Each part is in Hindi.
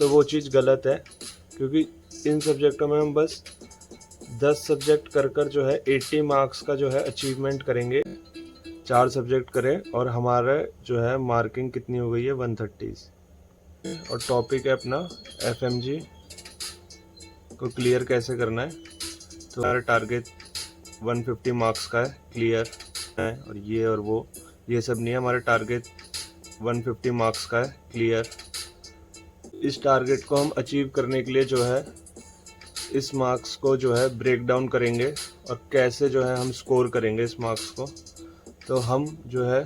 तो वो चीज़ गलत है, क्योंकि इन सब्जेक्टों में हम बस 10 सब्जेक्ट कर कर जो है 80 मार्क्स का जो है अचीवमेंट करेंगे। 4 सब्जेक्ट करें और हमारा जो है मार्किंग कितनी हो गई है 130। और टॉपिक है अपना एफएमजी को क्लियर कैसे करना है। तो हमारा टारगेट 150 मार्क्स का है, क्लियर है। और वो ये सब नहीं है, हमारा टारगेट 150 मार्क्स का है, क्लियर। इस टारगेट को हम अचीव करने के लिए जो है इस मार्क्स को जो है ब्रेक डाउन करेंगे और कैसे जो है हम स्कोर करेंगे इस मार्क्स को। तो हम जो है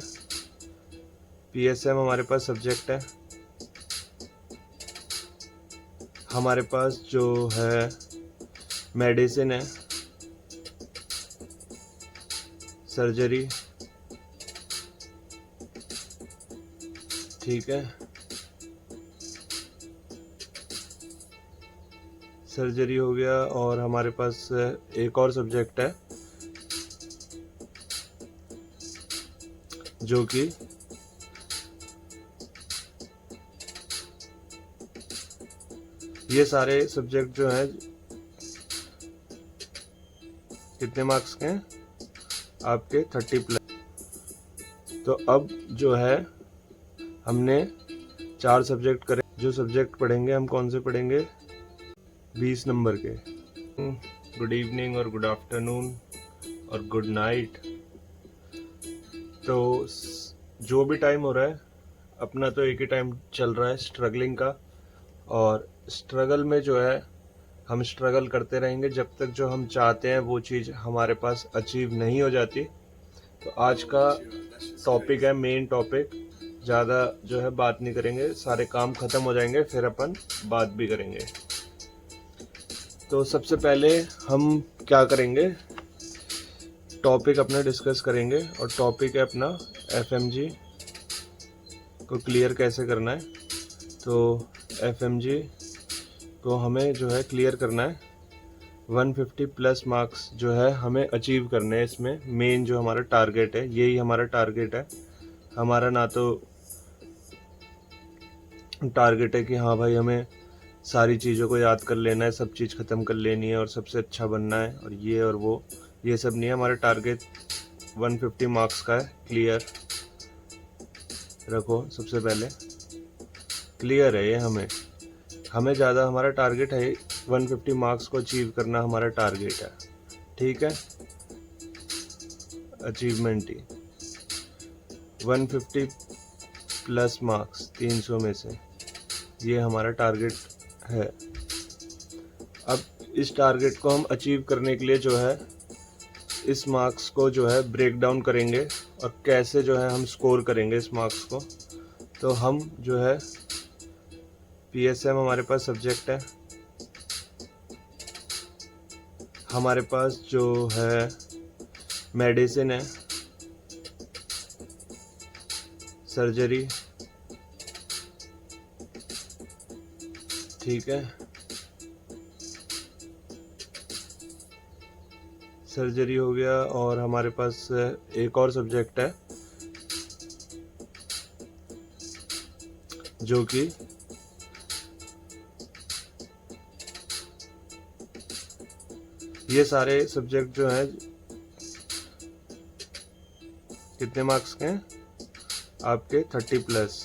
पीएसएम हमारे पास सब्जेक्ट है, हमारे पास जो है मेडिसिन है, सर्जरी, ठीक है, सर्जरी हो गया। और हमारे पास एक और सब्जेक्ट है जो कि ये सारे सब्जेक्ट जो हैं कितने मार्क्स के हैं आपके 30+। तो अब जो है हमने 4 सब्जेक्ट करे। जो सब्जेक्ट पढ़ेंगे हम कौन से पढ़ेंगे, 20 नंबर के। गुड इवनिंग और गुड आफ्टरनून और गुड नाइट। तो जो भी टाइम हो रहा है अपना तो एक ही टाइम चल रहा है स्ट्रगलिंग का, और स्ट्रगल में जो है हम स्ट्रगल करते रहेंगे जब तक जो हम चाहते हैं वो चीज़ हमारे पास अचीव नहीं हो जाती। तो आज का टॉपिक है मेन टॉपिक, ज़्यादा जो है बात नहीं करेंगे, सारे काम ख़त्म हो जाएंगे फिर अपन बात भी करेंगे। तो सबसे पहले हम क्या करेंगे, टॉपिक अपना डिस्कस करेंगे। और टॉपिक है अपना एफएमजी को क्लियर कैसे करना है। तो एफएमजी को हमें जो है क्लियर करना है, 150+ मार्क्स जो है हमें अचीव करने हैं। इसमें मेन जो हमारा टारगेट है, यही हमारा टारगेट है। हमारा ना तो टारगेट है कि हाँ भाई हमें सारी चीज़ों को याद कर लेना है, सब चीज़ ख़त्म कर लेनी है और सबसे अच्छा बनना है और वो ये सब नहीं है। हमारा टारगेट 150 मार्क्स का है, क्लियर रखो। सबसे पहले क्लियर है ये, हमें ज़्यादा हमारा टारगेट है 150 मार्क्स को अचीव करना, हमारा टारगेट है, ठीक है। अचीवमेंट ही 150+ मार्क्स 300 में से, ये हमारा टारगेट है। अब इस टारगेट को हम अचीव करने के लिए जो है इस मार्क्स को जो है ब्रेक डाउन करेंगे और कैसे जो है हम स्कोर करेंगे इस मार्क्स को। तो हम जो है पीएसएम हमारे पास सब्जेक्ट है, हमारे पास जो है मेडिसिन है, सर्जरी, ठीक है, सर्जरी हो गया। और हमारे पास एक और सब्जेक्ट है जो कि ये सारे सब्जेक्ट जो हैं कितने मार्क्स के हैं आपके 30+।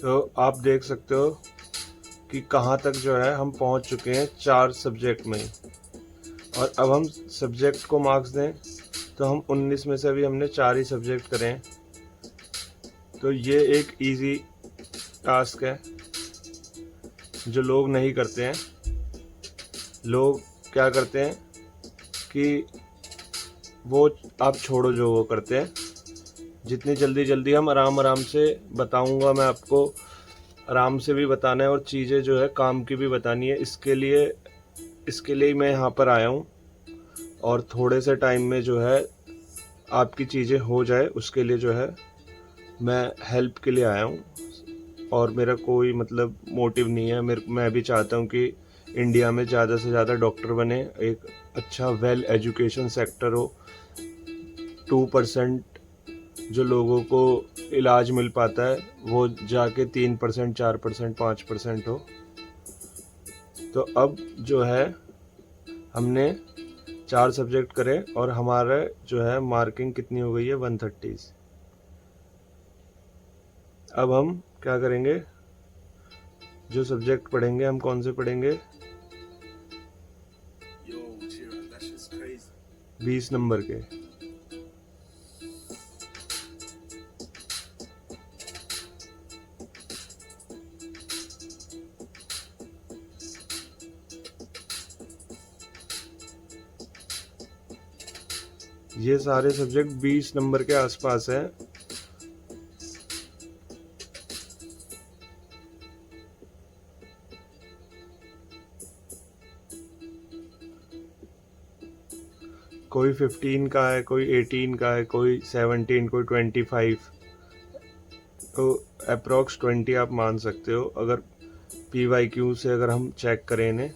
तो आप देख सकते हो कि कहाँ तक जो है हम पहुँच चुके हैं 4 सब्जेक्ट में। और अब हम सब्जेक्ट को मार्क्स दें तो हम 19 में से अभी हमने 4 ही सब्जेक्ट करें। तो ये एक इजी टास्क है जो लोग नहीं करते हैं। लोग क्या करते हैं कि वो आप छोड़ो जो वो करते हैं, जितनी जल्दी हम आराम से बताऊंगा मैं आपको, आराम से भी बताना है और चीज़ें जो है काम की भी बतानी है। इसके लिए मैं यहाँ पर आया हूँ। और थोड़े से टाइम में जो है आपकी चीज़ें हो जाए, उसके लिए जो है मैं हेल्प के लिए आया हूँ। और मेरा कोई मतलब मोटिव नहीं है, मैं भी चाहता हूँ कि इंडिया में ज़्यादा से ज़्यादा डॉक्टर बने, एक अच्छा वेल एजुकेशन सेक्टर हो, 2% जो लोगों को इलाज मिल पाता है वो जाके 3%, 4%, 5% हो। तो अब जो है हमने 4 सब्जेक्ट करे और हमारा जो है मार्किंग कितनी हो गई है, 130। अब हम क्या करेंगे, जो सब्जेक्ट पढ़ेंगे हम कौन से पढ़ेंगे, 20 नंबर के। ये सारे सब्जेक्ट 20 नंबर के आसपास है। कोई 15 का है, कोई 18 का है, कोई 17, कोई 25, तो अप्रॉक्स 20 आप मान सकते हो अगर PYQ से अगर हम चेक करें इन्हें।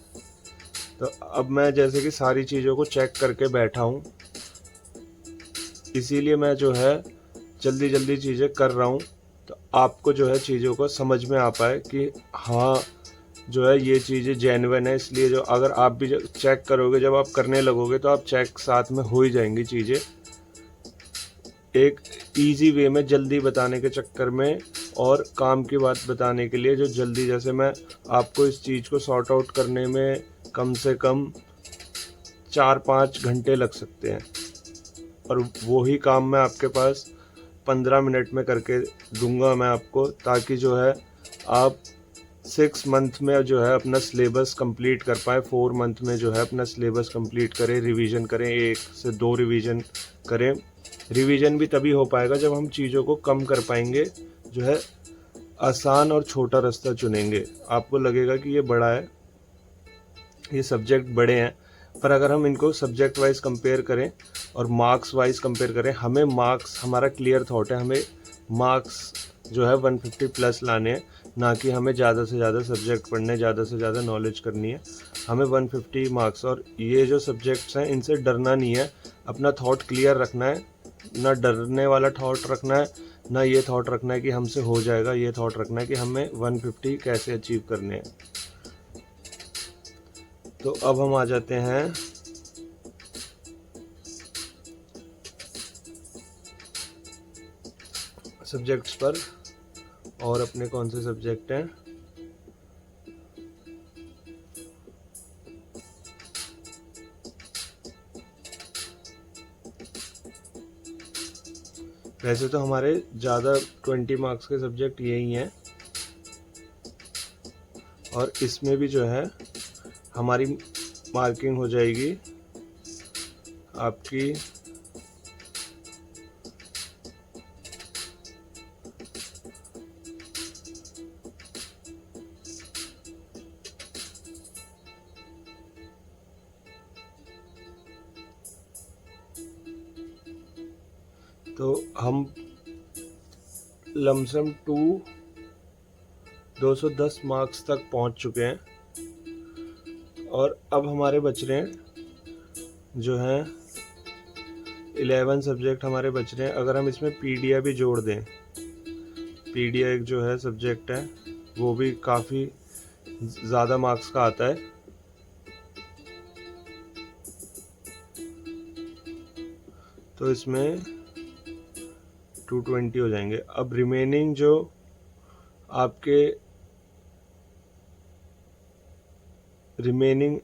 तो अब मैं जैसे कि सारी चीज़ों को चेक करके बैठा हूँ, इसीलिए मैं जो है जल्दी जल्दी चीज़ें कर रहा हूँ, तो आपको जो है चीज़ों को समझ में आ पाए कि हाँ जो है ये चीज़ें जेन्युइन है। इसलिए जो अगर आप भी चेक करोगे, जब आप करने लगोगे तो आप चेक साथ में हो ही जाएंगी चीज़ें, एक इजी वे में जल्दी बताने के चक्कर में और काम की बात बताने के लिए, जो जल्दी, जैसे मैं आपको इस चीज़ को सॉर्ट आउट करने में कम से कम 4-5 घंटे लग सकते हैं, और वही काम मैं आपके पास 15 मिनट में करके दूंगा मैं आपको, ताकि जो है आप 6 मंथ में जो है अपना सिलेबस कंप्लीट कर पाए, 4 मंथ में जो है अपना सिलेबस कंप्लीट करें, रिवीजन करें, 1 से 2 रिवीजन करें। रिवीजन भी तभी हो पाएगा जब हम चीज़ों को कम कर पाएंगे, जो है आसान और छोटा रास्ता चुनेंगे। आपको लगेगा कि ये बड़ा है, ये सब्जेक्ट बड़े हैं, पर अगर हम इनको सब्जेक्ट वाइज कंपेयर करें और मार्क्स वाइज कंपेयर करें, हमें मार्क्स, हमारा क्लियर थॉट है, हमें मार्क्स जो है 150 प्लस लाने हैं, ना कि हमें ज़्यादा से ज़्यादा सब्जेक्ट पढ़ने, ज़्यादा से ज़्यादा नॉलेज करनी है। हमें 150 मार्क्स, और ये जो सब्जेक्ट्स हैं इनसे डरना नहीं है, अपना थॉट क्लियर रखना है, ना डरने वाला थॉट रखना है, ना ये थॉट रखना है कि हमसे हो जाएगा, ये थॉट रखना है कि हमें 150 कैसे अचीव करने हैं। तो अब हम आ जाते हैं सब्जेक्ट्स पर, और अपने कौन से सब्जेक्ट हैं। वैसे तो हमारे ज़्यादा 20 मार्क्स के सब्जेक्ट यही हैं, और इसमें भी जो है हमारी मार्किंग हो जाएगी आपकी तो हम लमसम 210 मार्क्स तक पहुंच चुके हैं, और अब हमारे बच रहे हैं जो हैं 11 सब्जेक्ट हमारे बच रहे हैं। अगर हम इसमें पीडिया भी जोड़ दें, पीडिया एक जो है सब्जेक्ट है, वो भी काफ़ी ज़्यादा मार्क्स का आता है। तो इसमें 220 हो जाएंगे। अब रिमेनिंग जो आपके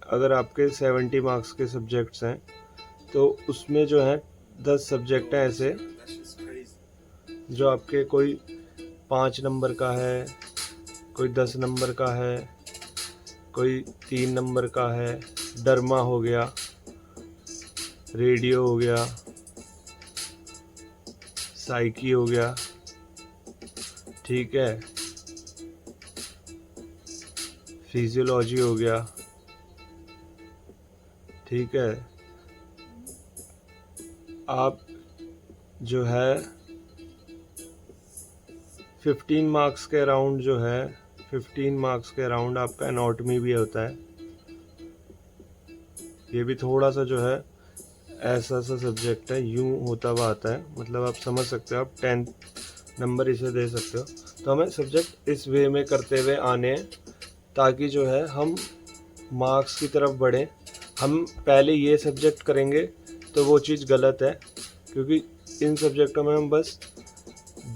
अगर आपके 70 मार्क्स के सब्जेक्ट्स हैं, तो उसमें जो है 10 सब्जेक्ट हैं ऐसे जो आपके कोई 5 नंबर का है, कोई 10 नंबर का है, कोई 3 नंबर का है। डर्मा हो गया, रेडियो हो गया, साइकी हो गया, ठीक है, फिजियोलॉजी हो गया, ठीक है, आप जो है 15 मार्क्स के अराउंड जो है 15 मार्क्स के अराउंड आपका एनाटॉमी भी होता है। ये भी थोड़ा सा जो है ऐसा सा सब्जेक्ट है, यूं होता हुआ आता है, मतलब आप समझ सकते हो, आप 10th नंबर इसे दे सकते हो। तो हमें सब्जेक्ट इस वे में करते हुए आने हैं ताकि जो है हम मार्क्स की तरफ बढ़ें। हम पहले ये सब्जेक्ट करेंगे तो वो चीज़ गलत है, क्योंकि इन सब्जेक्टों में हम बस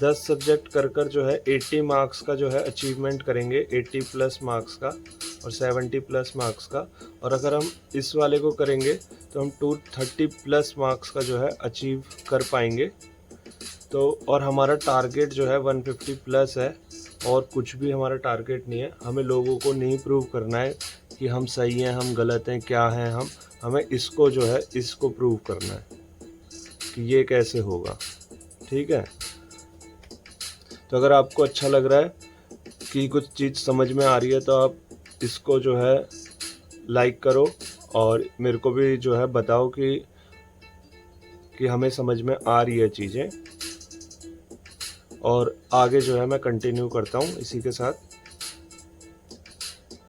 10 सब्जेक्ट कर जो है 80 मार्क्स का जो है अचीवमेंट करेंगे, 80 प्लस मार्क्स का और 70 प्लस मार्क्स का। और अगर हम इस वाले को करेंगे तो हम 230 प्लस मार्क्स का जो है अचीव कर पाएंगे। तो और हमारा टारगेट जो है 150 प्लस है, और कुछ भी हमारा टारगेट नहीं है। हमें लोगों को नहीं प्रूव करना है कि हम सही हैं, हम गलत हैं, क्या हैं हम, हमें इसको जो है इसको प्रूव करना है कि ये कैसे होगा। ठीक है, तो अगर आपको अच्छा लग रहा है कि कुछ चीज़ समझ में आ रही है तो आप इसको जो है लाइक करो और मेरे को भी जो है बताओ कि हमें समझ में आ रही है चीज़ें, और आगे जो है मैं कंटिन्यू करता हूँ इसी के साथ।